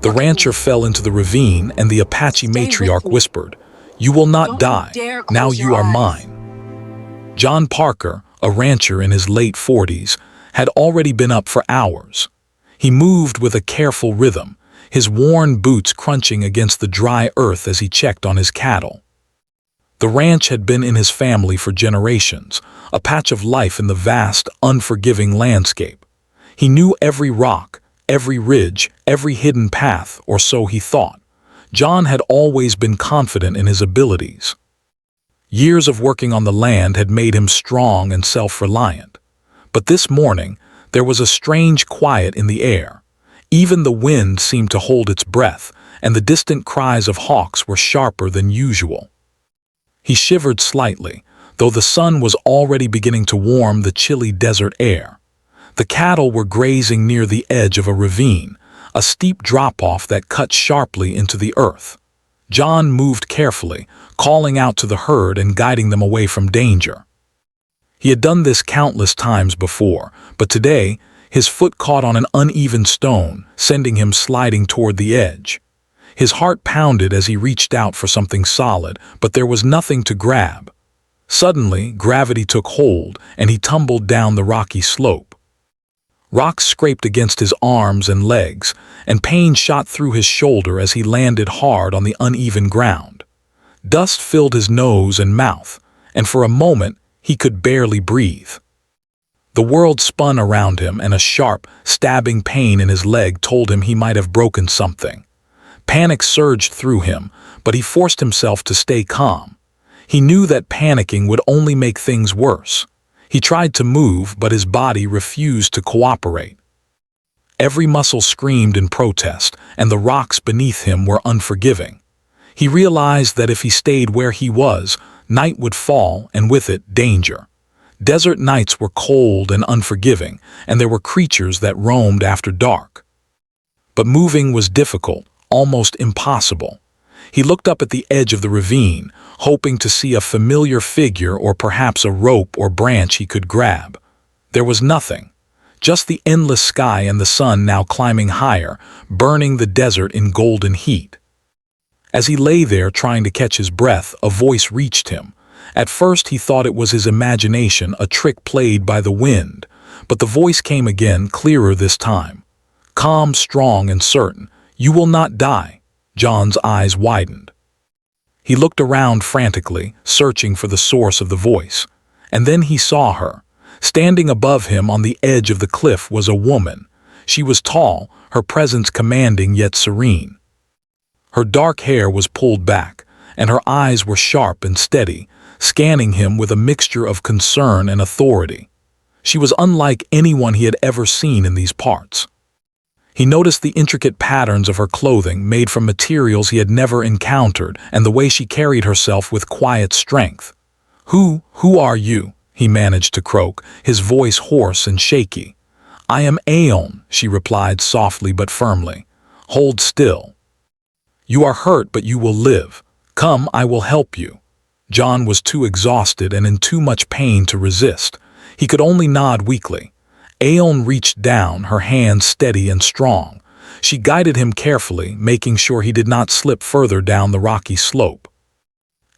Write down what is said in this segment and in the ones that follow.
The rancher fell into the ravine and the Apache matriarch whispered, 'You will not die. Now you are mine.' John Parker, a rancher in his late 40s, had already been up for hours. He moved with a careful rhythm, his worn boots crunching against the dry earth as he checked on his cattle. The ranch had been in his family for generations, a patch of life in the vast, unforgiving landscape. He knew every rock, every ridge, every hidden path, or so he thought. John had always been confident in his abilities. Years of working on the land had made him strong and self-reliant. But this morning, there was a strange quiet in the air. Even the wind seemed to hold its breath, and the distant cries of hawks were sharper than usual. He shivered slightly, though the sun was already beginning to warm the chilly desert air. The cattle were grazing near the edge of a ravine, a steep drop-off that cut sharply into the earth. John moved carefully, calling out to the herd and guiding them away from danger. He had done this countless times before, but today, his foot caught on an uneven stone, sending him sliding toward the edge. His heart pounded as he reached out for something solid, but there was nothing to grab. Suddenly, gravity took hold, and he tumbled down the rocky slope. Rocks scraped against his arms and legs, and pain shot through his shoulder as he landed hard on the uneven ground. Dust filled his nose and mouth, and for a moment, he could barely breathe. The world spun around him, and a sharp, stabbing pain in his leg told him he might have broken something. Panic surged through him, but he forced himself to stay calm. He knew that panicking would only make things worse. He tried to move, but his body refused to cooperate. Every muscle screamed in protest, and the rocks beneath him were unforgiving. He realized that if he stayed where he was, night would fall, and with it, danger. Desert nights were cold and unforgiving, and there were creatures that roamed after dark. But moving was difficult, almost impossible. He looked up at the edge of the ravine, hoping to see a familiar figure or perhaps a rope or branch he could grab. There was nothing, just the endless sky and the sun now climbing higher, burning the desert in golden heat. As he lay there trying to catch his breath, a voice reached him. At first he thought it was his imagination, a trick played by the wind, but the voice came again, clearer this time. Calm, strong, and certain. "You will not die." John's eyes widened. He looked around frantically, searching for the source of the voice. And then he saw her. Standing above him on the edge of the cliff was a woman. She was tall, her presence commanding yet serene. Her dark hair was pulled back, and her eyes were sharp and steady, scanning him with a mixture of concern and authority. She was unlike anyone he had ever seen in these parts. He noticed the intricate patterns of her clothing made from materials he had never encountered, and the way she carried herself with quiet strength. Who are you?" he managed to croak, his voice hoarse and shaky. "I am Aeon," she replied softly but firmly. "Hold still. You are hurt, but you will live. Come, I will help you." John was too exhausted and in too much pain to resist. He could only nod weakly. Aeon reached down, her hands steady and strong. She guided him carefully, making sure he did not slip further down the rocky slope.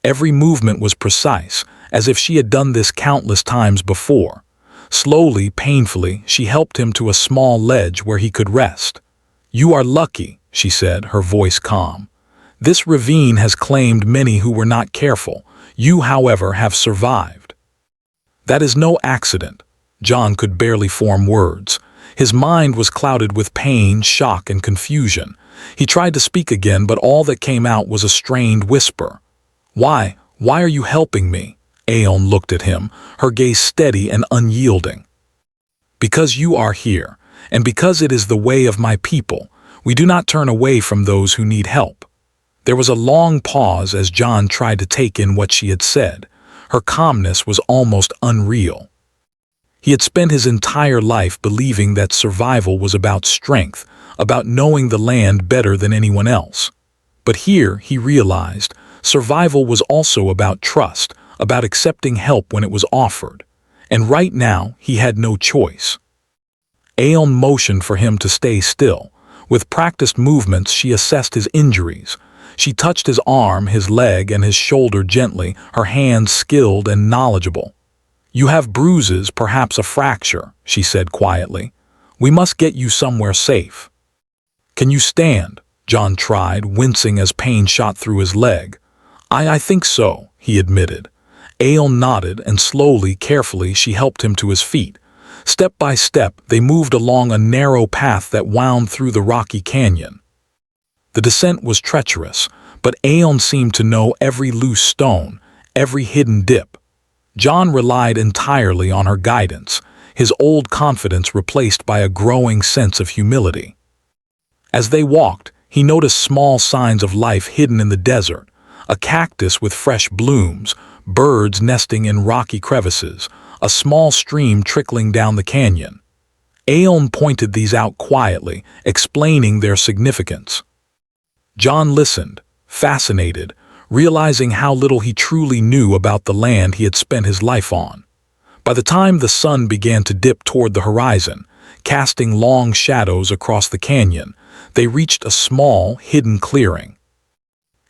Every movement was precise, as if she had done this countless times before. Slowly, painfully, she helped him to a small ledge where he could rest. "You are lucky," she said, her voice calm. "This ravine has claimed many who were not careful. You, however, have survived." "That is no accident." John could barely form words. His mind was clouded with pain, shock, and confusion. He tried to speak again, but all that came out was a strained whisper. Why are you helping me?" Aeon looked at him, her gaze steady and unyielding. "Because you are here, and because it is the way of my people. We do not turn away from those who need help." There was a long pause as John tried to take in what she had said. Her calmness was almost unreal. He had spent his entire life believing that survival was about strength, about knowing the land better than anyone else. But here, he realized, survival was also about trust, about accepting help when it was offered. And right now, he had no choice. Aeon motioned for him to stay still. With practiced movements, she assessed his injuries. She touched his arm, his leg, and his shoulder gently, her hands skilled and knowledgeable. "You have bruises, perhaps a fracture," she said quietly. "We must get you somewhere safe." "Can you stand?" John tried, wincing as pain shot through his leg. I think so," he admitted. Aeon nodded, and slowly, carefully, she helped him to his feet. Step by step, they moved along a narrow path that wound through the rocky canyon. The descent was treacherous, but Aeon seemed to know every loose stone, every hidden dip. John relied entirely on her guidance, his old confidence replaced by a growing sense of humility. As they walked, he noticed small signs of life hidden in the desert, a cactus with fresh blooms, birds nesting in rocky crevices, a small stream trickling down the canyon. Aeon pointed these out quietly, explaining their significance. John listened, fascinated, realizing how little he truly knew about the land he had spent his life on. By the time the sun began to dip toward the horizon, casting long shadows across the canyon, they reached a small, hidden clearing.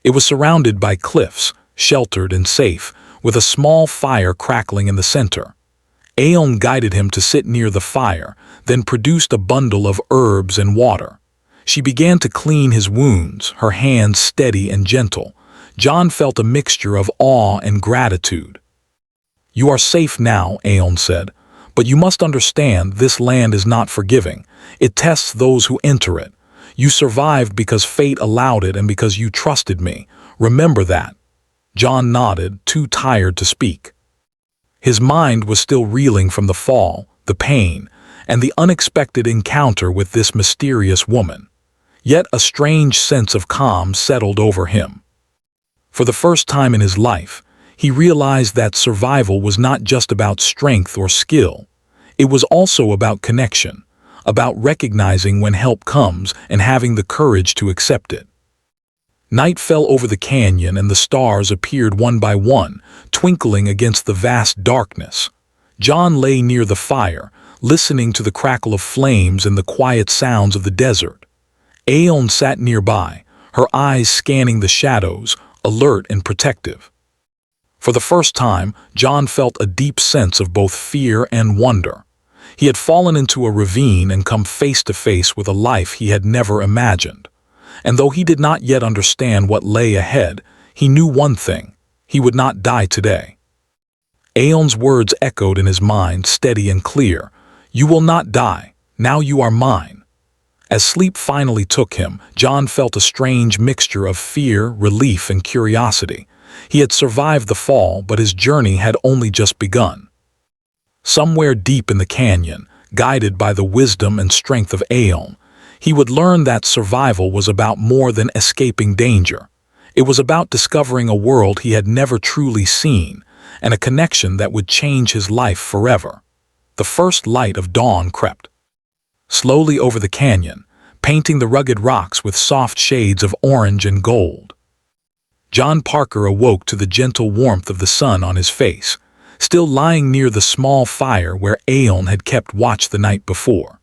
It was surrounded by cliffs, sheltered and safe, with a small fire crackling in the center. Aeon guided him to sit near the fire, then produced a bundle of herbs and water. She began to clean his wounds, her hands steady and gentle. John felt a mixture of awe and gratitude. "You are safe now," Aeon said, "but you must understand this land is not forgiving. It tests those who enter it. You survived because fate allowed it and because you trusted me. Remember that." John nodded, too tired to speak. His mind was still reeling from the fall, the pain, and the unexpected encounter with this mysterious woman. Yet a strange sense of calm settled over him. For the first time in his life, he realized that survival was not just about strength or skill. It was also about connection, about recognizing when help comes and having the courage to accept it. Night fell over the canyon and the stars appeared one by one, twinkling against the vast darkness. John lay near the fire, listening to the crackle of flames and the quiet sounds of the desert. Aeon sat nearby, her eyes scanning the shadows, alert and protective. For the first time, John felt a deep sense of both fear and wonder. He had fallen into a ravine and come face to face with a life he had never imagined. And though he did not yet understand what lay ahead, he knew one thing: he would not die today. Aeon's words echoed in his mind, steady and clear. "You will not die. Now you are mine." As sleep finally took him, John felt a strange mixture of fear, relief, and curiosity. He had survived the fall, but his journey had only just begun. Somewhere deep in the canyon, guided by the wisdom and strength of Aeon, he would learn that survival was about more than escaping danger. It was about discovering a world he had never truly seen, and a connection that would change his life forever. The first light of dawn crept slowly over the canyon, painting the rugged rocks with soft shades of orange and gold. John Parker awoke to the gentle warmth of the sun on his face, still lying near the small fire where Aeon had kept watch the night before.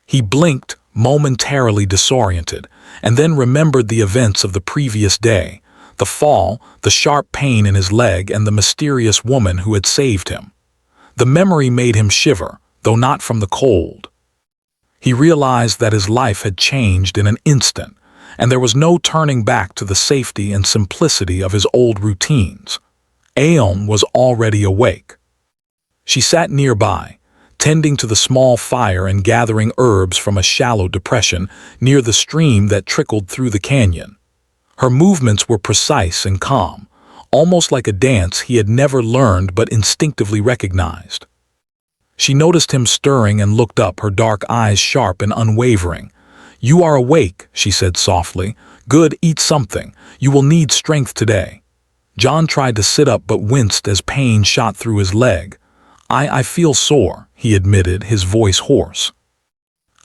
He blinked, momentarily disoriented, and then remembered the events of the previous day, the fall, the sharp pain in his leg, and the mysterious woman who had saved him. The memory made him shiver, though not from the cold. He realized that his life had changed in an instant, and there was no turning back to the safety and simplicity of his old routines. Aeon was already awake. She sat nearby, tending to the small fire and gathering herbs from a shallow depression near the stream that trickled through the canyon. Her movements were precise and calm, almost like a dance he had never learned but instinctively recognized. She noticed him stirring and looked up, her dark eyes sharp and unwavering. "You are awake," she said softly. "Good, eat something. You will need strength today." John tried to sit up but winced as pain shot through his leg. I feel sore," he admitted, his voice hoarse.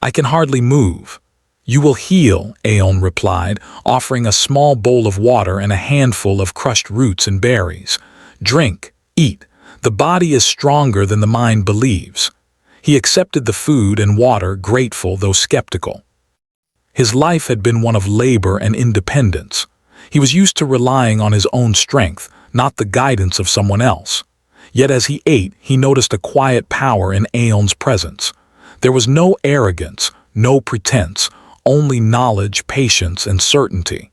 "I can hardly move." "You will heal," Aeon replied, offering a small bowl of water and a handful of crushed roots and berries. "Drink, eat. The body is stronger than the mind believes." He accepted the food and water, grateful though skeptical. His life had been one of labor and independence. He was used to relying on his own strength, not the guidance of someone else. Yet as he ate, he noticed a quiet power in Aeon's presence. There was no arrogance, no pretense, only knowledge, patience, and certainty.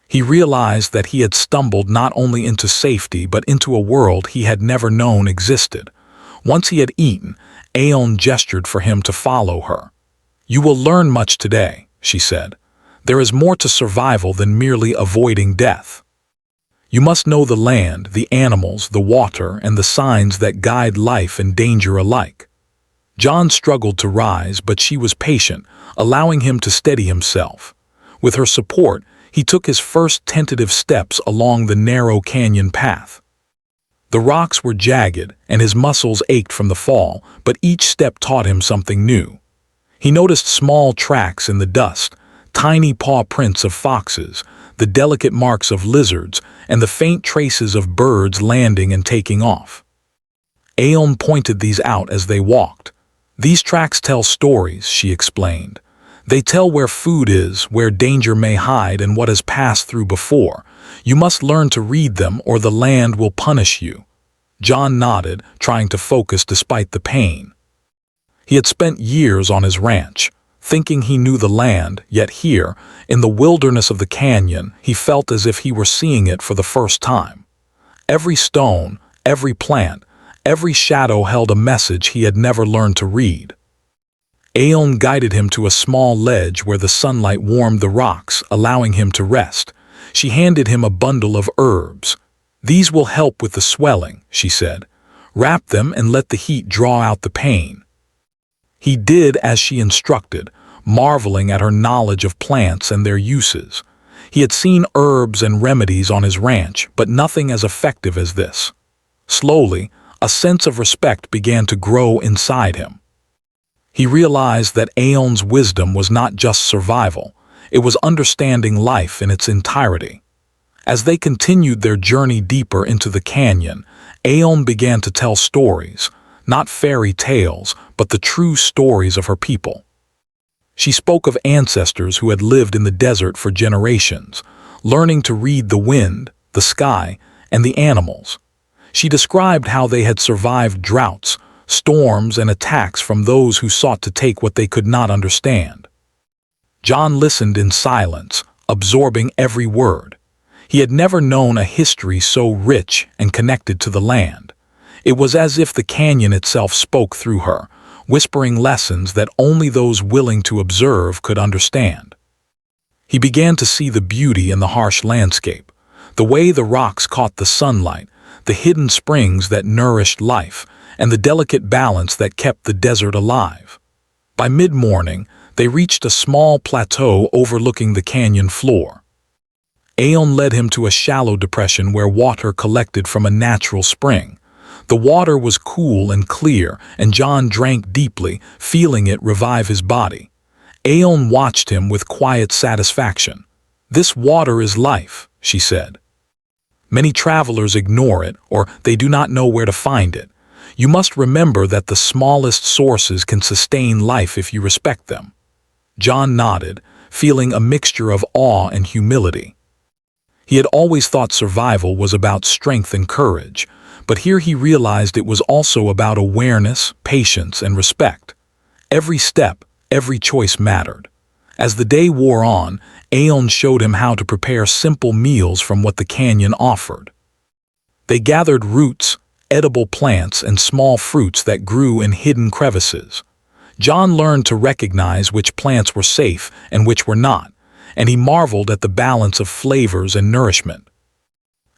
He realized that he had stumbled not only into safety but into a world he had never known existed. Once he had eaten, Aeon gestured for him to follow her. "You will learn much today," she said. "There is more to survival than merely avoiding death. You must know the land, the animals, the water, and the signs that guide life and danger alike." John struggled to rise, but she was patient, allowing him to steady himself. With her support, he took his first tentative steps along the narrow canyon path. The rocks were jagged, and his muscles ached from the fall, but each step taught him something new. He noticed small tracks in the dust, tiny paw prints of foxes, the delicate marks of lizards, and the faint traces of birds landing and taking off. Aeon pointed these out as they walked. "These tracks tell stories," she explained. "They tell where food is, where danger may hide, and what has passed through before. You must learn to read them, or the land will punish you." John nodded, trying to focus despite the pain. He had spent years on his ranch, thinking he knew the land, yet here, in the wilderness of the canyon, he felt as if he were seeing it for the first time. Every stone, every plant, every shadow held a message he had never learned to read. Aeon guided him to a small ledge where the sunlight warmed the rocks, allowing him to rest. She handed him a bundle of herbs. "These will help with the swelling," she said. "Wrap them and let the heat draw out the pain." He did as she instructed, marveling at her knowledge of plants and their uses. He had seen herbs and remedies on his ranch, but nothing as effective as this. Slowly, a sense of respect began to grow inside him. He realized that Aeon's wisdom was not just survival, it was understanding life in its entirety. As they continued their journey deeper into the canyon, Aeon began to tell stories, not fairy tales, but the true stories of her people. She spoke of ancestors who had lived in the desert for generations, learning to read the wind, the sky, and the animals. She described how they had survived droughts, storms, and attacks from those who sought to take what they could not understand. John listened in silence, absorbing every word. He had never known a history so rich and connected to the land. It was as if the canyon itself spoke through her, whispering lessons that only those willing to observe could understand. He began to see the beauty in the harsh landscape, the way the rocks caught the sunlight, the hidden springs that nourished life, and the delicate balance that kept the desert alive. By mid-morning, they reached a small plateau overlooking the canyon floor. Aeon led him to a shallow depression where water collected from a natural spring. The water was cool and clear, and John drank deeply, feeling it revive his body. Aeon watched him with quiet satisfaction. "This water is life," she said. "Many travelers ignore it, or they do not know where to find it. You must remember that the smallest sources can sustain life if you respect them." John nodded, feeling a mixture of awe and humility. He had always thought survival was about strength and courage, but here he realized it was also about awareness, patience, and respect. Every step, every choice mattered. As the day wore on, Aeon showed him how to prepare simple meals from what the canyon offered. They gathered roots, edible plants, and small fruits that grew in hidden crevices. John learned to recognize which plants were safe and which were not, and he marveled at the balance of flavors and nourishment.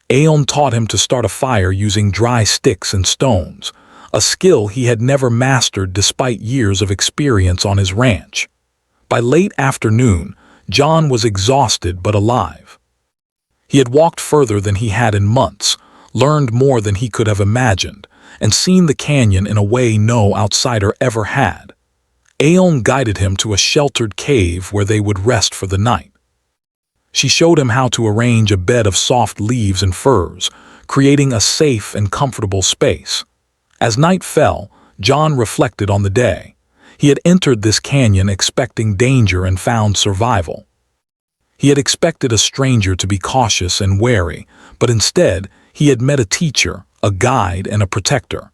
Aeon taught him to start a fire using dry sticks and stones, a skill he had never mastered despite years of experience on his ranch. By late afternoon, John was exhausted but alive. He had walked further than he had in months, learned more than he could have imagined, and seen the canyon in a way no outsider ever had. Aeon guided him to a sheltered cave where they would rest for the night. She showed him how to arrange a bed of soft leaves and furs, creating a safe and comfortable space. As night fell, John reflected on the day. He had entered this canyon expecting danger and found survival. He had expected a stranger to be cautious and wary, but instead he had met a teacher, a guide, and a protector.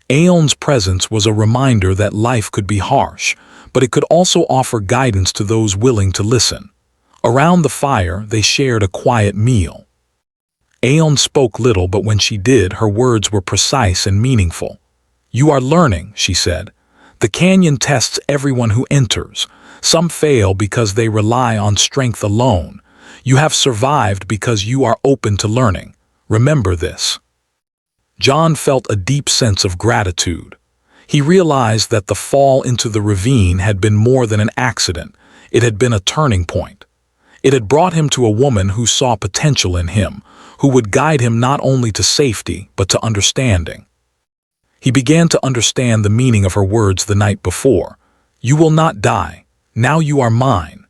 Aeon's presence was a reminder that life could be harsh, but it could also offer guidance to those willing to listen. Around the fire, they shared a quiet meal. Aeon spoke little, but when she did, her words were precise and meaningful. "You are learning," she said. "The canyon tests everyone who enters. Some fail because they rely on strength alone. You have survived because you are open to learning. Remember this." John felt a deep sense of gratitude. He realized that the fall into the ravine had been more than an accident. It had been a turning point. It had brought him to a woman who saw potential in him, who would guide him not only to safety, but to understanding. He began to understand the meaning of her words the night before. "You will not die. Now you are mine."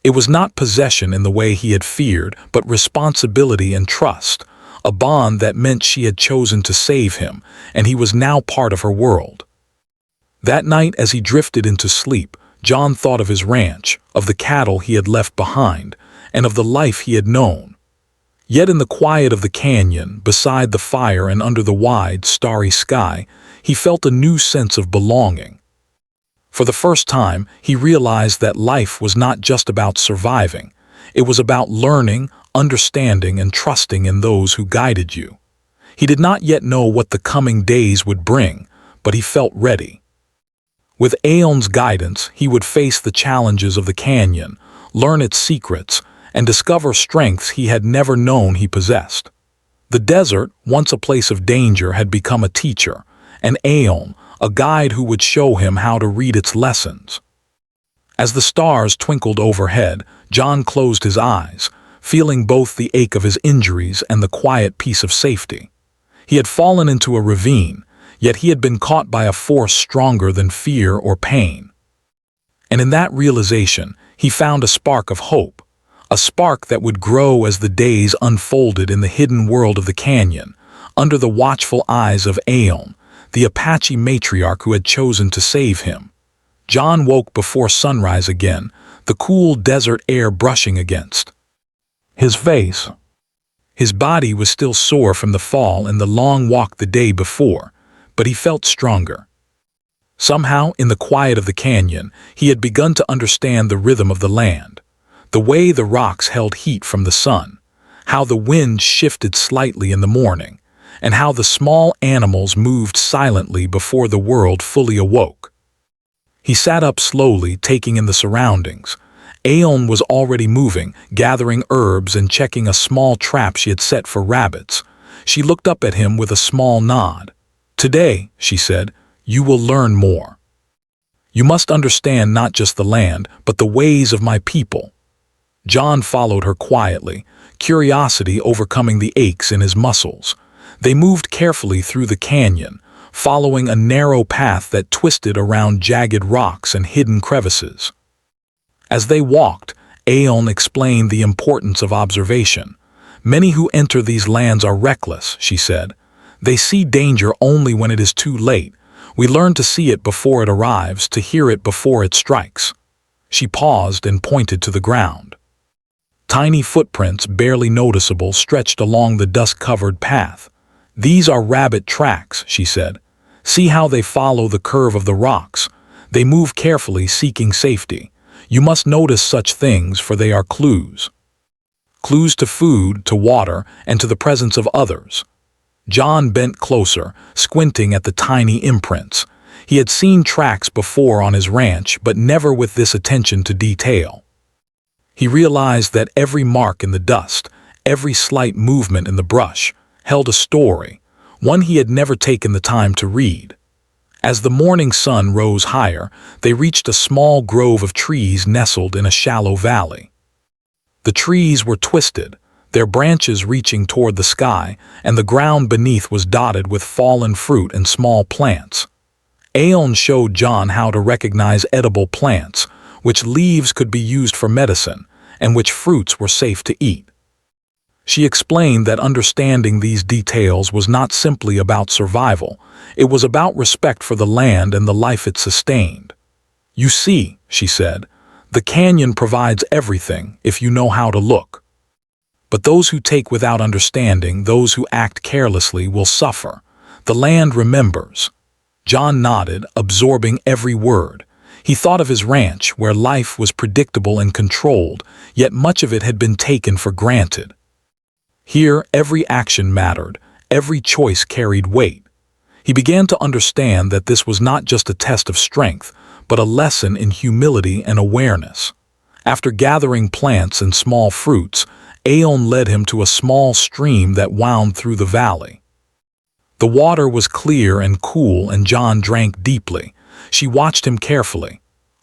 It was not possession in the way he had feared, but responsibility and trust, a bond that meant she had chosen to save him, and he was now part of her world. That night, as he drifted into sleep, John thought of his ranch, of the cattle he had left behind, and of the life he had known. Yet in the quiet of the canyon, beside the fire and under the wide, starry sky, he felt a new sense of belonging. For the first time, he realized that life was not just about surviving. It was about learning, understanding, and trusting in those who guided you. He did not yet know what the coming days would bring, but he felt ready. With Aeon's guidance, he would face the challenges of the canyon, learn its secrets, and discover strengths he had never known he possessed. The desert, once a place of danger, had become a teacher, and Aeon, a guide who would show him how to read its lessons. As the stars twinkled overhead, John closed his eyes, feeling both the ache of his injuries and the quiet peace of safety. He had fallen into a ravine, yet he had been caught by a force stronger than fear or pain. And in that realization, he found a spark of hope, a spark that would grow as the days unfolded in the hidden world of the canyon, under the watchful eyes of Aeon, the Apache matriarch who had chosen to save him. John woke before sunrise again, the cool desert air brushing against his face. His body was still sore from the fall and the long walk the day before, but he felt stronger. Somehow, in the quiet of the canyon, he had begun to understand the rhythm of the land, the way the rocks held heat from the sun, how the wind shifted slightly in the morning, and how the small animals moved silently before the world fully awoke. He sat up slowly, taking in the surroundings. Aeon was already moving, gathering herbs and checking a small trap she had set for rabbits. She looked up at him with a small nod. "Today," she said, "you will learn more. You must understand not just the land, but the ways of my people." John followed her quietly, curiosity overcoming the aches in his muscles. They moved carefully through the canyon, following a narrow path that twisted around jagged rocks and hidden crevices. As they walked, Aeon explained the importance of observation. "Many who enter these lands are reckless," she said. "They see danger only when it is too late. We learn to see it before it arrives, to hear it before it strikes." She paused and pointed to the ground. Tiny footprints, barely noticeable, stretched along the dust-covered path. "These are rabbit tracks," she said. "See how they follow the curve of the rocks. They move carefully, seeking safety. You must notice such things, for they are clues. Clues to food, to water, and to the presence of others." John bent closer, squinting at the tiny imprints. He had seen tracks before on his ranch, but never with this attention to detail. He realized that every mark in the dust, every slight movement in the brush, held a story, one he had never taken the time to read. As the morning sun rose higher, they reached a small grove of trees nestled in a shallow valley. The trees were twisted, their branches reaching toward the sky, and the ground beneath was dotted with fallen fruit and small plants. Aeon showed John how to recognize edible plants, which leaves could be used for medicine, and which fruits were safe to eat. She explained that understanding these details was not simply about survival, it was about respect for the land and the life it sustained. "You see," she said, "the canyon provides everything if you know how to look. But those who take without understanding, those who act carelessly, will suffer. The land remembers." John nodded, absorbing every word. He thought of his ranch, where life was predictable and controlled, yet much of it had been taken for granted. Here, every action mattered, every choice carried weight. He began to understand that this was not just a test of strength, but a lesson in humility and awareness. After gathering plants and small fruits, Aeon led him to a small stream that wound through the valley. The water was clear and cool, and John drank deeply. She watched him carefully.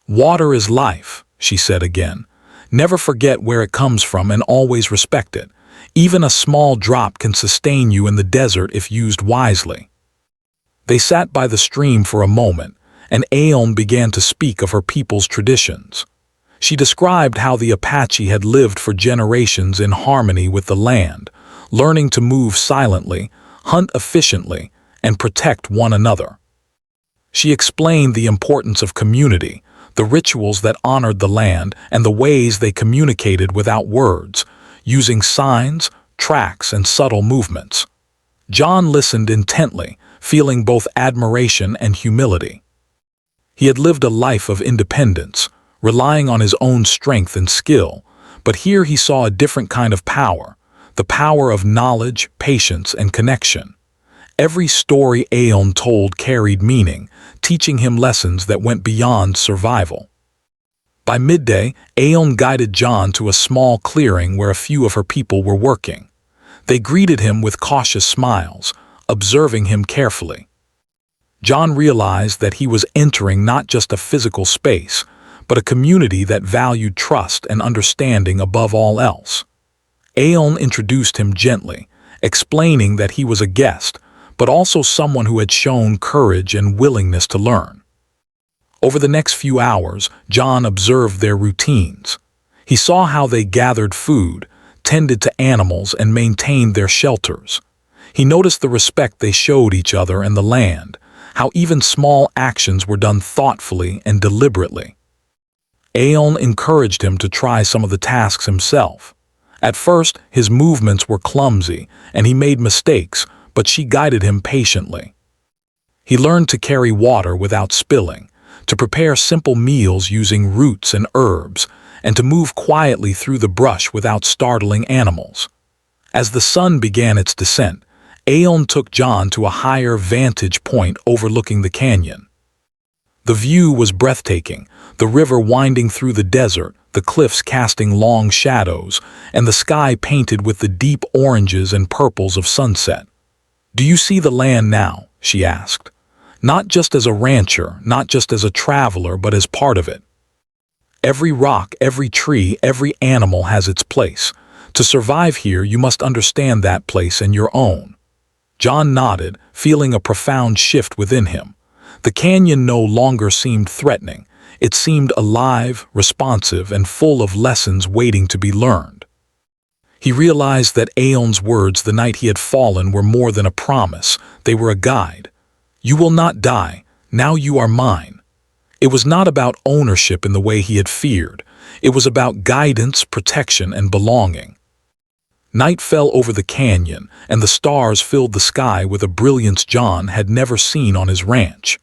"Water is life," she said again. "Never forget where it comes from and always respect it. Even a small drop can sustain you in the desert if used wisely." They sat by the stream for a moment, and Aeon began to speak of her people's traditions. She described how the Apache had lived for generations in harmony with the land, learning to move silently, hunt efficiently, and protect one another. She explained the importance of community, the rituals that honored the land, and the ways they communicated without words, using signs, tracks, and subtle movements. John listened intently, feeling both admiration and humility. He had lived a life of independence, relying on his own strength and skill, but here he saw a different kind of power, the power of knowledge, patience, and connection. Every story Aeon told carried meaning, teaching him lessons that went beyond survival. By midday, Aeon guided John to a small clearing where a few of her people were working. They greeted him with cautious smiles, observing him carefully. John realized that he was entering not just a physical space, but a community that valued trust and understanding above all else. Aeon introduced him gently, explaining that he was a guest, but also someone who had shown courage and willingness to learn. Over the next few hours, John observed their routines. He saw how they gathered food, tended to animals, and maintained their shelters. He noticed the respect they showed each other and the land, how even small actions were done thoughtfully and deliberately. Aeon encouraged him to try some of the tasks himself. At first, his movements were clumsy, and he made mistakes, but she guided him patiently. He learned to carry water without spilling, to prepare simple meals using roots and herbs, and to move quietly through the brush without startling animals. As the sun began its descent, Aeon took John to a higher vantage point overlooking the canyon. The view was breathtaking, the river winding through the desert, the cliffs casting long shadows, and the sky painted with the deep oranges and purples of sunset. "Do you see the land now?" she asked. "Not just as a rancher, not just as a traveler, but as part of it. Every rock, every tree, every animal has its place. To survive here, you must understand that place and your own." John nodded, feeling a profound shift within him. The canyon no longer seemed threatening. It seemed alive, responsive, and full of lessons waiting to be learned. He realized that Aeon's words the night he had fallen were more than a promise. They were a guide. "You will not die. Now you are mine." It was not about ownership in the way he had feared. It was about guidance, protection, and belonging. Night fell over the canyon, and the stars filled the sky with a brilliance John had never seen on his ranch.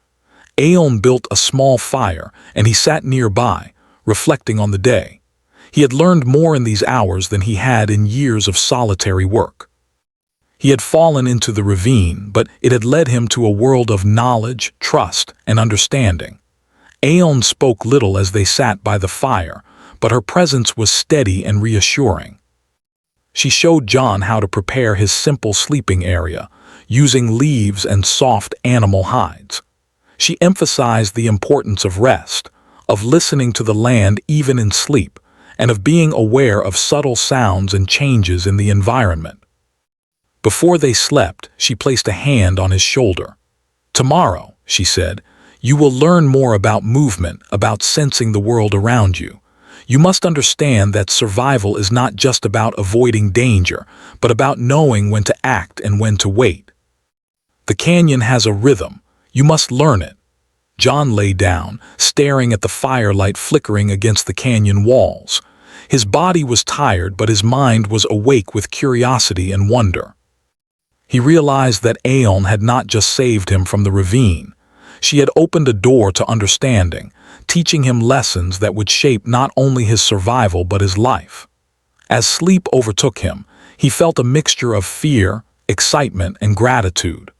Aeon built a small fire, and he sat nearby, reflecting on the day. He had learned more in these hours than he had in years of solitary work. He had fallen into the ravine, but it had led him to a world of knowledge, trust, and understanding. Aeon spoke little as they sat by the fire, but her presence was steady and reassuring. She showed John how to prepare his simple sleeping area, using leaves and soft animal hides. She emphasized the importance of rest, of listening to the land even in sleep, and of being aware of subtle sounds and changes in the environment. Before they slept, she placed a hand on his shoulder. "Tomorrow," she said, "you will learn more about movement, about sensing the world around you. You must understand that survival is not just about avoiding danger, but about knowing when to act and when to wait. The canyon has a rhythm. You must learn it." John lay down, staring at the firelight flickering against the canyon walls. His body was tired, but his mind was awake with curiosity and wonder. He realized that Aeon had not just saved him from the ravine. She had opened a door to understanding, teaching him lessons that would shape not only his survival but his life. As sleep overtook him, he felt a mixture of fear, excitement, and gratitude.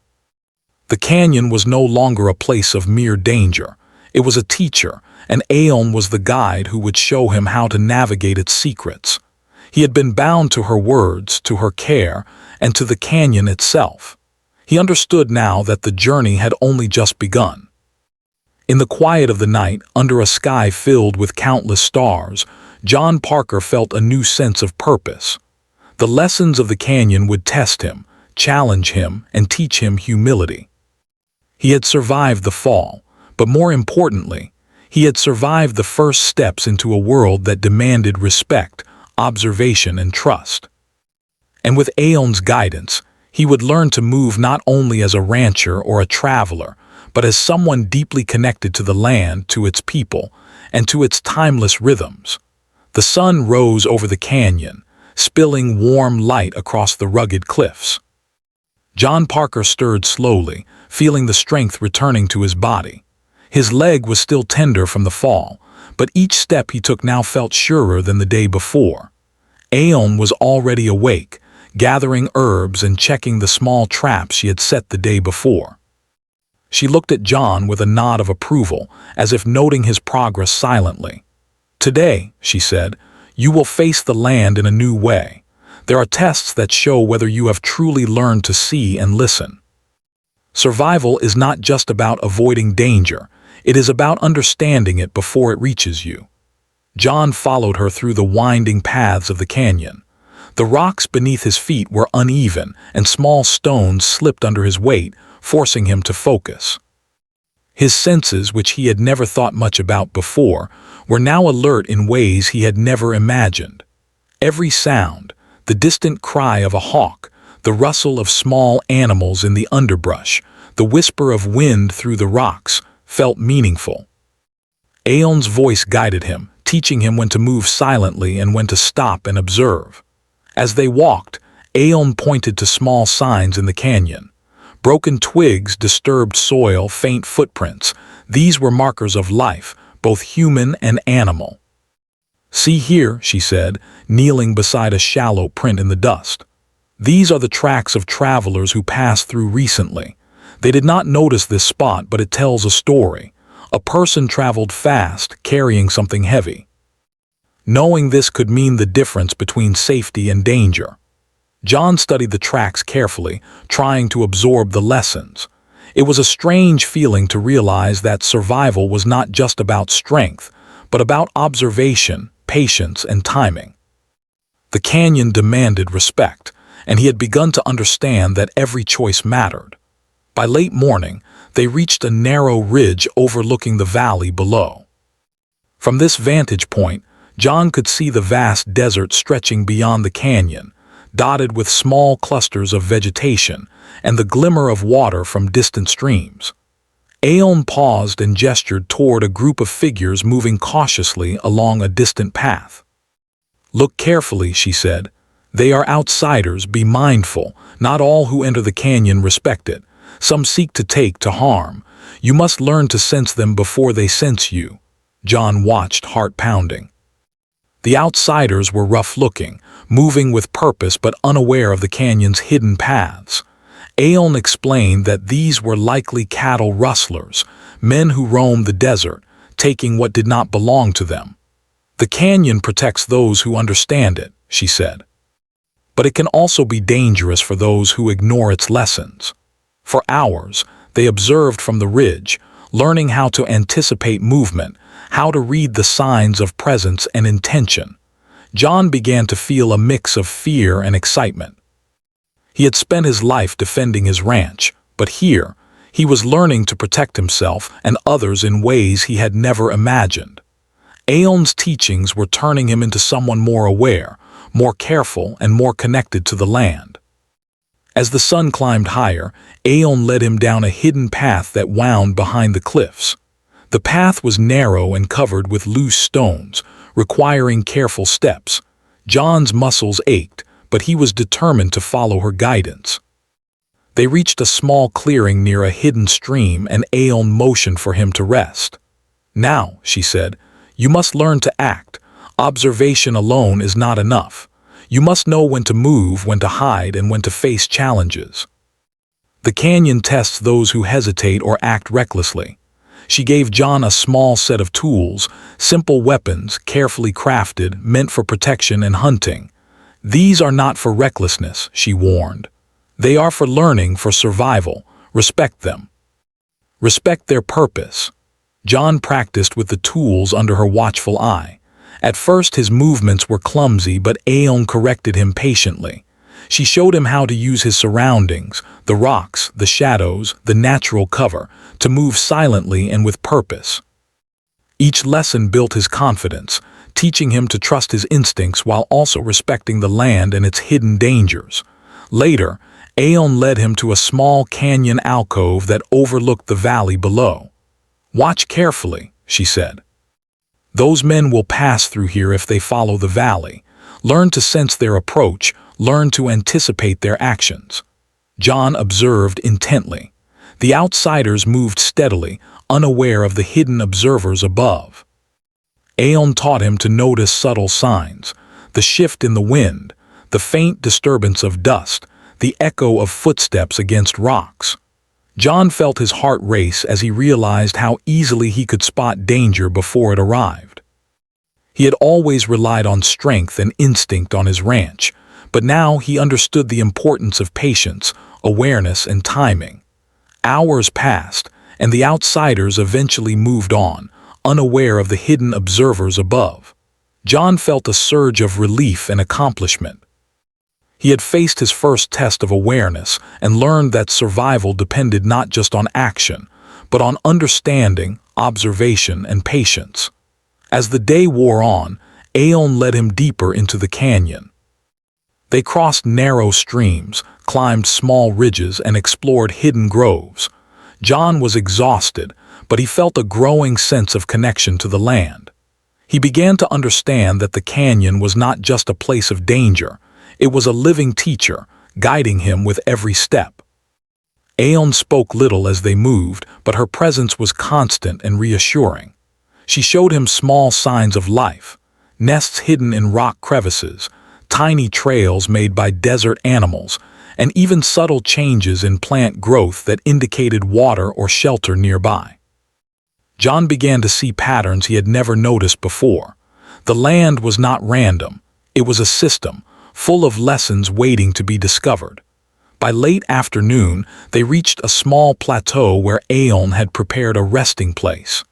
The canyon was no longer a place of mere danger. It was a teacher, and Aeon was the guide who would show him how to navigate its secrets. He had been bound to her words, to her care, and to the canyon itself. He understood now that the journey had only just begun. In the quiet of the night, under a sky filled with countless stars, John Parker felt a new sense of purpose. The lessons of the canyon would test him, challenge him, and teach him humility. He had survived the fall, but more importantly, he had survived the first steps into a world that demanded respect, observation, and trust. And with Aeon's guidance, he would learn to move not only as a rancher or a traveler, but as someone deeply connected to the land, to its people, and to its timeless rhythms. The sun rose over the canyon, spilling warm light across the rugged cliffs. John Parker stirred slowly, feeling the strength returning to his body. His leg was still tender from the fall, but each step he took now felt surer than the day before. Aeon was already awake, gathering herbs and checking the small traps she had set the day before. She looked at John with a nod of approval, as if noting his progress silently. "Today," she said, "you will face the land in a new way. There are tests that show whether you have truly learned to see and listen. Survival is not just about avoiding danger, it is about understanding it before it reaches you." John followed her through the winding paths of the canyon. The rocks beneath his feet were uneven, and small stones slipped under his weight, forcing him to focus. His senses, which he had never thought much about before, were now alert in ways he had never imagined. Every sound, the distant cry of a hawk, the rustle of small animals in the underbrush, the whisper of wind through the rocks, felt meaningful. Aeon's voice guided him, teaching him when to move silently and when to stop and observe. As they walked, Aeon pointed to small signs in the canyon. Broken twigs, disturbed soil, faint footprints. These were markers of life, both human and animal. "See here," she said, kneeling beside a shallow print in the dust. "These are the tracks of travelers who passed through recently. They did not notice this spot, but it tells a story. A person traveled fast, carrying something heavy." Knowing this could mean the difference between safety and danger. John studied the tracks carefully, trying to absorb the lessons. It was a strange feeling to realize that survival was not just about strength, but about observation, patience, and timing. The canyon demanded respect, and he had begun to understand that every choice mattered. By late morning, they reached a narrow ridge overlooking the valley below. From this vantage point, John could see the vast desert stretching beyond the canyon, dotted with small clusters of vegetation and the glimmer of water from distant streams. Aeon paused and gestured toward a group of figures moving cautiously along a distant path. "Look carefully," she said. "They are outsiders, be mindful. Not all who enter the canyon respect it. Some seek to take to harm. You must learn to sense them before they sense you." John watched, heart pounding. The outsiders were rough-looking, moving with purpose but unaware of the canyon's hidden paths. Aeon explained that these were likely cattle rustlers, men who roamed the desert, taking what did not belong to them. "The canyon protects those who understand it," she said. "But it can also be dangerous for those who ignore its lessons." For hours, they observed from the ridge, learning how to anticipate movement, how to read the signs of presence and intention. John began to feel a mix of fear and excitement. He had spent his life defending his ranch, but here, he was learning to protect himself and others in ways he had never imagined. Aeon's teachings were turning him into someone more aware, more careful, and more connected to the land. As the sun climbed higher, Aeon led him down a hidden path that wound behind the cliffs. The path was narrow and covered with loose stones, requiring careful steps. John's muscles ached, but he was determined to follow her guidance. They reached a small clearing near a hidden stream, and Aeon motioned for him to rest. "Now," she said, "you must learn to act. Observation alone is not enough. You must know when to move, when to hide, and when to face challenges. The canyon tests those who hesitate or act recklessly." She gave John a small set of tools, simple weapons, carefully crafted, meant for protection and hunting. "These are not for recklessness," she warned. "They are for learning, for survival. Respect them. Respect their purpose." John practiced with the tools under her watchful eye. At first his movements were clumsy, but Aeon corrected him patiently. She showed him how to use his surroundings, the rocks, the shadows, the natural cover, to move silently and with purpose. Each lesson built his confidence, teaching him to trust his instincts while also respecting the land and its hidden dangers. Later, Aeon led him to a small canyon alcove that overlooked the valley below. "Watch carefully," she said. "Those men will pass through here if they follow the valley. Learn to sense their approach, learn to anticipate their actions." John observed intently. The outsiders moved steadily, unaware of the hidden observers above. Aeon taught him to notice subtle signs: the shift in the wind, the faint disturbance of dust, the echo of footsteps against rocks. John felt his heart race as he realized how easily he could spot danger before it arrived. He had always relied on strength and instinct on his ranch, but now he understood the importance of patience, awareness, and timing. Hours passed, and the outsiders eventually moved on, unaware of the hidden observers above. John felt a surge of relief and accomplishment. He had faced his first test of awareness and learned that survival depended not just on action, but on understanding, observation, and patience. As the day wore on, Aeon led him deeper into the canyon. They crossed narrow streams, climbed small ridges, and explored hidden groves. John was exhausted, but he felt a growing sense of connection to the land. He began to understand that the canyon was not just a place of danger, it was a living teacher, guiding him with every step. Aeon spoke little as they moved, but her presence was constant and reassuring. She showed him small signs of life: nests hidden in rock crevices, tiny trails made by desert animals, and even subtle changes in plant growth that indicated water or shelter nearby. John began to see patterns he had never noticed before. The land was not random, it was a system, full of lessons waiting to be discovered. By late afternoon, they reached a small plateau where Aeon had prepared a resting place.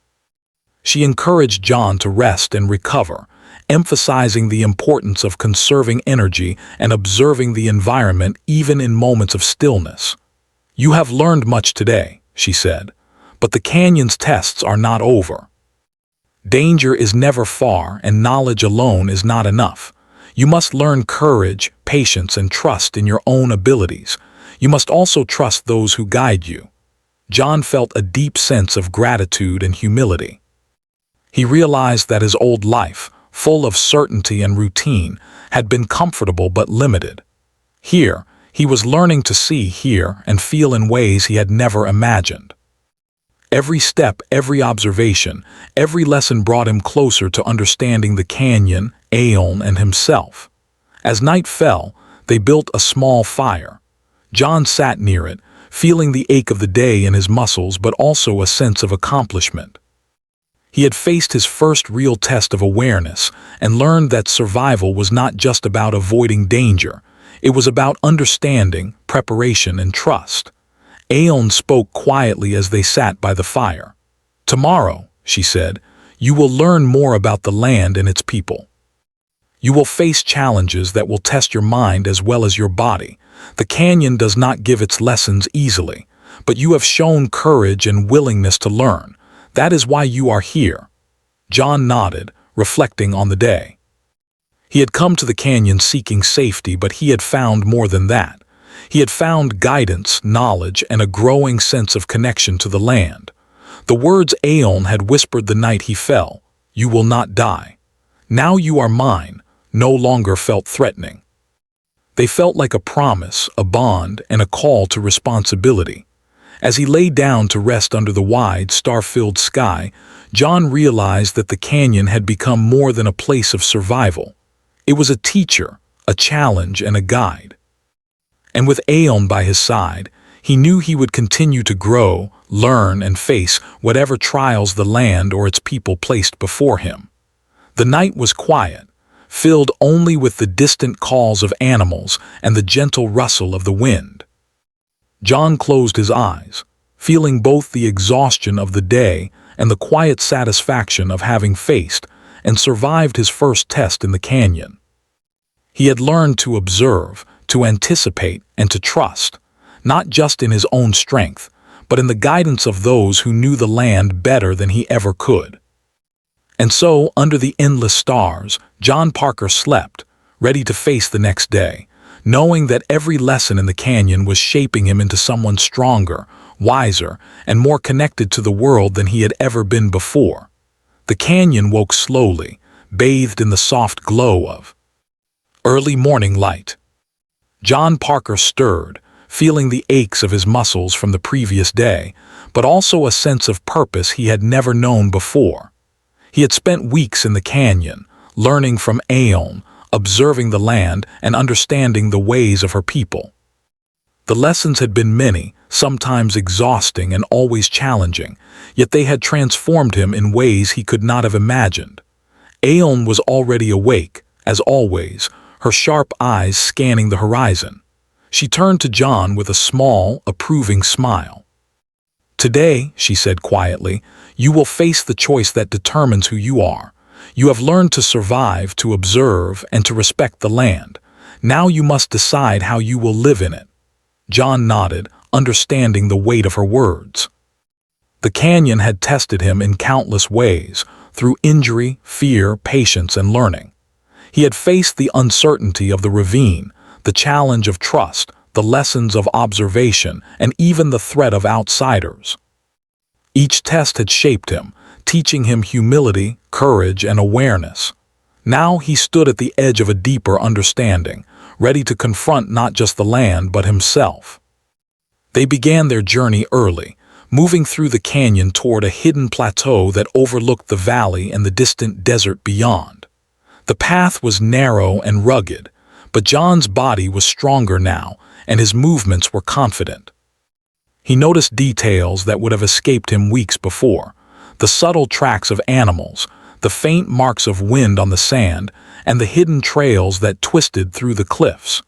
She encouraged John to rest and recover, emphasizing the importance of conserving energy and observing the environment even in moments of stillness. "You have learned much today," she said, "but the canyon's tests are not over. Danger is never far, and knowledge alone is not enough. You must learn courage, patience, and trust in your own abilities. You must also trust those who guide you." John felt a deep sense of gratitude and humility. He realized that his old life, full of certainty and routine, had been comfortable but limited. Here, he was learning to see, hear, and feel in ways he had never imagined. Every step, every observation, every lesson brought him closer to understanding the canyon, Aeon, and himself. As night fell, they built a small fire. John sat near it, feeling the ache of the day in his muscles but also a sense of accomplishment. He had faced his first real test of awareness and learned that survival was not just about avoiding danger, it was about understanding, preparation, and trust. Aeon spoke quietly as they sat by the fire. "Tomorrow," she said, "you will learn more about the land and its people. You will face challenges that will test your mind as well as your body. The canyon does not give its lessons easily, but you have shown courage and willingness to learn. That is why you are here." John nodded, reflecting on the day. He had come to the canyon seeking safety, but he had found more than that. He had found guidance, knowledge, and a growing sense of connection to the land. The words Aeon had whispered the night he fell, "You will not die. Now you are mine," no longer felt threatening. They felt like a promise, a bond, and a call to responsibility. As he lay down to rest under the wide, star-filled sky, John realized that the canyon had become more than a place of survival. It was a teacher, a challenge, and a guide. And with Aeon by his side, he knew he would continue to grow, learn, and face whatever trials the land or its people placed before him. The night was quiet, filled only with the distant calls of animals and the gentle rustle of the wind. John closed his eyes, feeling both the exhaustion of the day and the quiet satisfaction of having faced and survived his first test in the canyon. He had learned to observe, to anticipate, and to trust, not just in his own strength, but in the guidance of those who knew the land better than he ever could. And so, under the endless stars, John Parker slept, ready to face the next day, knowing that every lesson in the canyon was shaping him into someone stronger, wiser, and more connected to the world than he had ever been before. The canyon woke slowly, bathed in the soft glow of early morning light. John Parker stirred, feeling the aches of his muscles from the previous day, but also a sense of purpose he had never known before. He had spent weeks in the canyon, learning from Aeon, observing the land and understanding the ways of her people. The lessons had been many, sometimes exhausting and always challenging, yet they had transformed him in ways he could not have imagined. Aeon was already awake, as always, her sharp eyes scanning the horizon. She turned to John with a small, approving smile. "Today," she said quietly, "you will face the choice that determines who you are. You have learned to survive, to observe, and to respect the land. Now you must decide how you will live in it." John nodded, understanding the weight of her words. The canyon had tested him in countless ways, through injury, fear, patience, and learning. He had faced the uncertainty of the ravine, the challenge of trust, the lessons of observation, and even the threat of outsiders. Each test had shaped him, teaching him humility, courage, and awareness. Now he stood at the edge of a deeper understanding, ready to confront not just the land but himself. They began their journey early, moving through the canyon toward a hidden plateau that overlooked the valley and the distant desert beyond. The path was narrow and rugged, but John's body was stronger now, and his movements were confident. He noticed details that would have escaped him weeks before: the subtle tracks of animals, the faint marks of wind on the sand, and the hidden trails that twisted through the cliffs.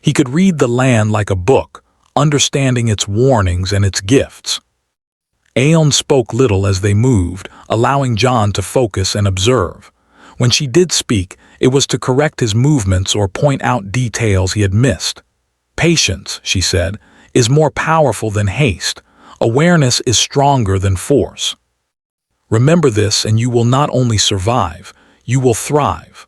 He could read the land like a book, understanding its warnings and its gifts. Aeon spoke little as they moved, allowing John to focus and observe. When she did speak, it was to correct his movements or point out details he had missed. "Patience," she said, "is more powerful than haste. Awareness is stronger than force. Remember this and you will not only survive, you will thrive."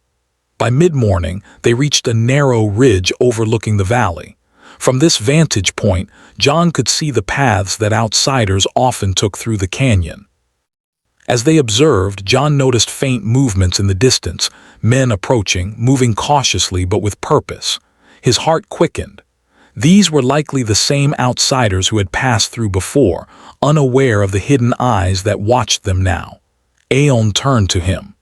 By mid-morning, they reached a narrow ridge overlooking the valley. From this vantage point, John could see the paths that outsiders often took through the canyon. As they observed, John noticed faint movements in the distance, men approaching, moving cautiously but with purpose. His heart quickened. These were likely the same outsiders who had passed through before, unaware of the hidden eyes that watched them now. Aeon turned to him.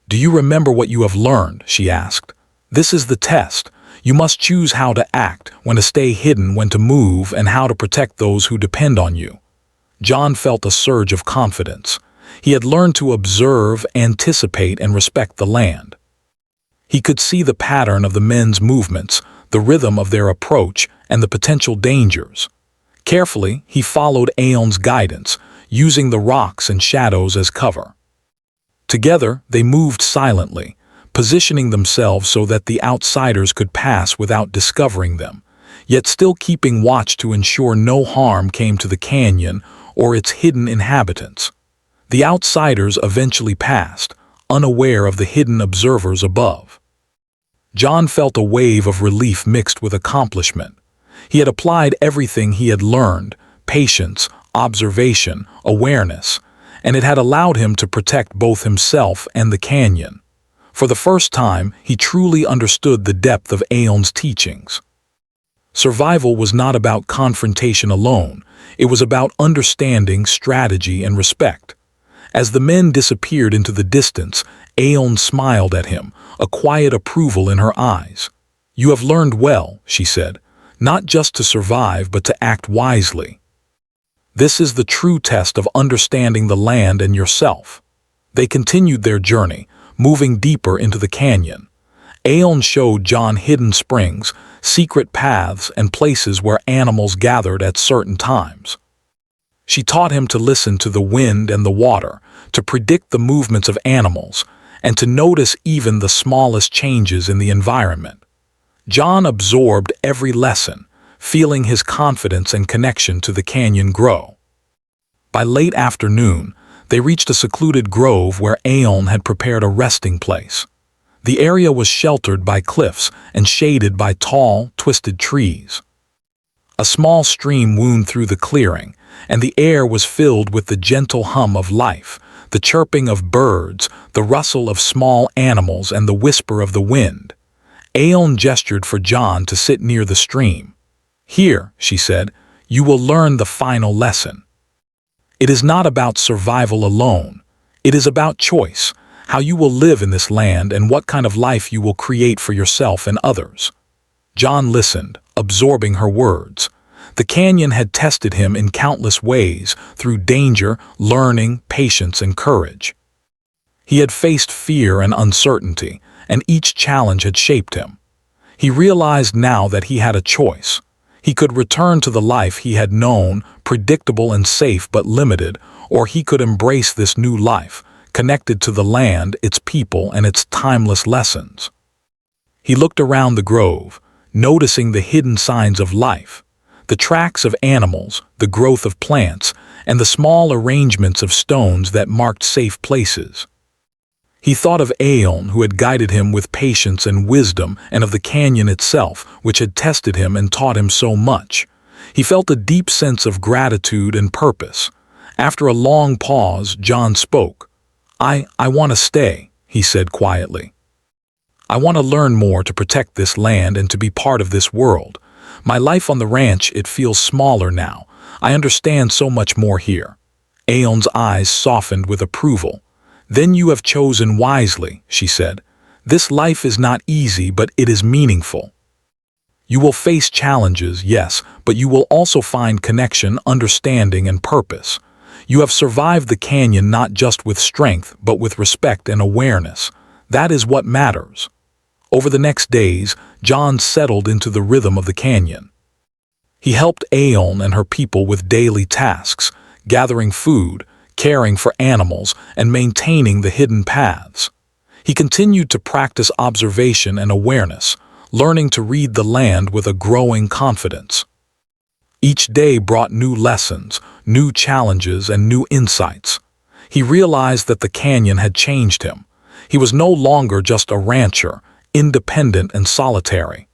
"Do you remember what you have learned?" she asked. "This is the test. You must choose how to act, when to stay hidden, when to move, and how to protect those who depend on you." John felt a surge of confidence. He had learned to observe, anticipate, and respect the land. He could see the pattern of the men's movements, the rhythm of their approach, and the potential dangers. Carefully, he followed Aeon's guidance, using the rocks and shadows as cover. Together, they moved silently, positioning themselves so that the outsiders could pass without discovering them, yet still keeping watch to ensure no harm came to the canyon or its hidden inhabitants. The outsiders eventually passed, unaware of the hidden observers above. John felt a wave of relief mixed with accomplishment. He had applied everything he had learned: patience, observation, awareness, and it had allowed him to protect both himself and the canyon. For the first time, he truly understood the depth of Aeon's teachings. Survival was not about confrontation alone, it was about understanding, strategy, and respect. As the men disappeared into the distance, Aeon smiled at him, a quiet approval in her eyes. "You have learned well," she said, "not just to survive but to act wisely. This is the true test of understanding the land and yourself." They continued their journey, moving deeper into the canyon. Aeon showed John hidden springs, secret paths, and places where animals gathered at certain times. She taught him to listen to the wind and the water, to predict the movements of animals, and to notice even the smallest changes in the environment. John absorbed every lesson, feeling his confidence and connection to the canyon grow. By late afternoon, they reached a secluded grove where Aeon had prepared a resting place. The area was sheltered by cliffs and shaded by tall, twisted trees. A small stream wound through the clearing, and the air was filled with the gentle hum of life, the chirping of birds, the rustle of small animals, and the whisper of the wind. Aeon gestured for John to sit near the stream. "Here," she said, "you will learn the final lesson. It is not about survival alone. It is about choice, how you will live in this land and what kind of life you will create for yourself and others." John listened, absorbing her words. The canyon had tested him in countless ways, through danger, learning, patience, and courage. He had faced fear and uncertainty, and each challenge had shaped him. He realized now that he had a choice. He could return to the life he had known, predictable and safe but limited, or he could embrace this new life, connected to the land, its people, and its timeless lessons. He looked around the grove, noticing the hidden signs of life, the tracks of animals, the growth of plants, and the small arrangements of stones that marked safe places. He thought of Aeon, who had guided him with patience and wisdom, and of the canyon itself, which had tested him and taught him so much. He felt a deep sense of gratitude and purpose. After a long pause, John spoke. I want to stay," he said quietly. "I want to learn more to protect this land and to be part of this world. My life on the ranch, it feels smaller now. I understand so much more here." Aeon's eyes softened with approval. "Then you have chosen wisely," she said. "This life is not easy, but it is meaningful. You will face challenges, yes, but you will also find connection, understanding, and purpose. You have survived the canyon not just with strength, but with respect and awareness. That is what matters." Over the next days, John settled into the rhythm of the canyon. He helped Aeon and her people with daily tasks, gathering food, caring for animals, and maintaining the hidden paths. He continued to practice observation and awareness, learning to read the land with a growing confidence. Each day brought new lessons, new challenges, and new insights. He realized that the canyon had changed him. He was no longer just a rancher, independent and solitary.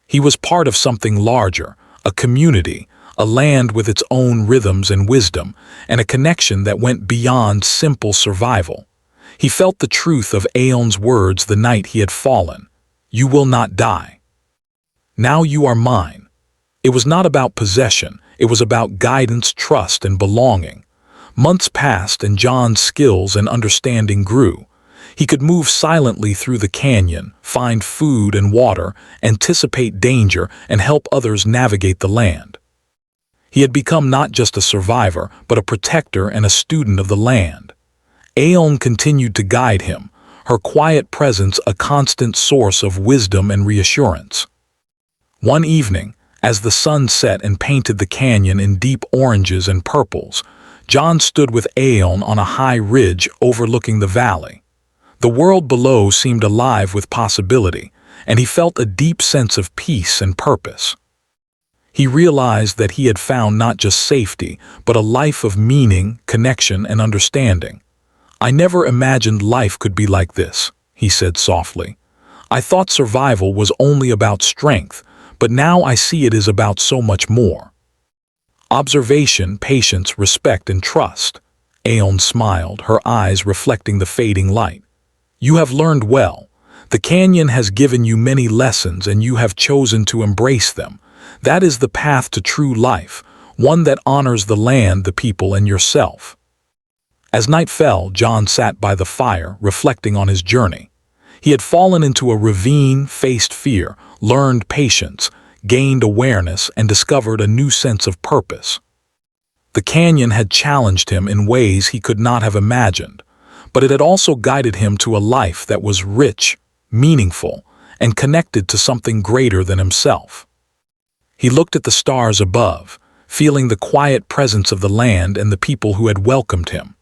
He was part of something larger, a community, a land with its own rhythms and wisdom, and a connection that went beyond simple survival. He felt the truth of Aeon's words the night he had fallen. "You will not die. Now you are mine." It was not about possession, it was about guidance, trust, and belonging. Months passed and John's skills and understanding grew. He could move silently through the canyon, find food and water, anticipate danger, and help others navigate the land. He had become not just a survivor, but a protector and a student of the land. Aeon continued to guide him, her quiet presence a constant source of wisdom and reassurance. One evening, as the sun set and painted the canyon in deep oranges and purples, John stood with Aeon on a high ridge overlooking the valley. The world below seemed alive with possibility, and he felt a deep sense of peace and purpose. He realized that he had found not just safety, but a life of meaning, connection, and understanding. "I never imagined life could be like this," he said softly. "I thought survival was only about strength, but now I see it is about so much more." Observation, patience, respect, and trust. Aeon smiled, her eyes reflecting the fading light. You have learned well. The canyon has given you many lessons and you have chosen to embrace them. That is the path to true life, one that honors the land, the people, and yourself. As night fell, John sat by the fire, reflecting on his journey. He had fallen into a ravine, faced fear, learned patience, gained awareness, and discovered a new sense of purpose. The canyon had challenged him in ways he could not have imagined, but it had also guided him to a life that was rich, meaningful, and connected to something greater than himself. He looked at the stars above, feeling the quiet presence of the land and the people who had welcomed him.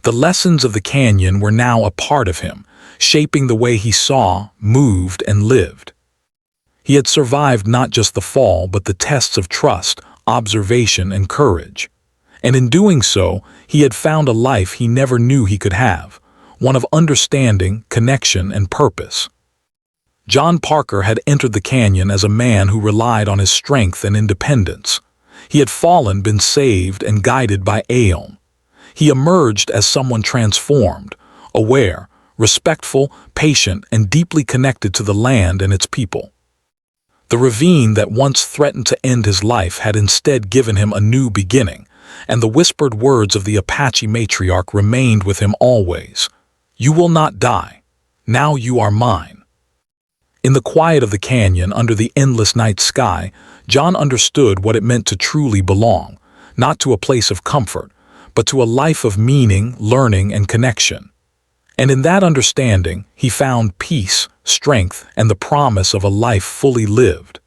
The lessons of the canyon were now a part of him, shaping the way he saw, moved, and lived. He had survived not just the fall, but the tests of trust, observation, and courage. And in doing so, he had found a life he never knew he could have, one of understanding, connection, and purpose. John Parker had entered the canyon as a man who relied on his strength and independence. He had fallen, been saved, and guided by Aeon. He emerged as someone transformed, aware, respectful, patient, and deeply connected to the land and its people. The ravine that once threatened to end his life had instead given him a new beginning, and the whispered words of the Apache Matriarch remained with him always. You will not die. Now you are mine. In the quiet of the canyon, under the endless night sky, John understood what it meant to truly belong, not to a place of comfort, but to a life of meaning, learning, and connection. And in that understanding, he found peace, strength, and the promise of a life fully lived.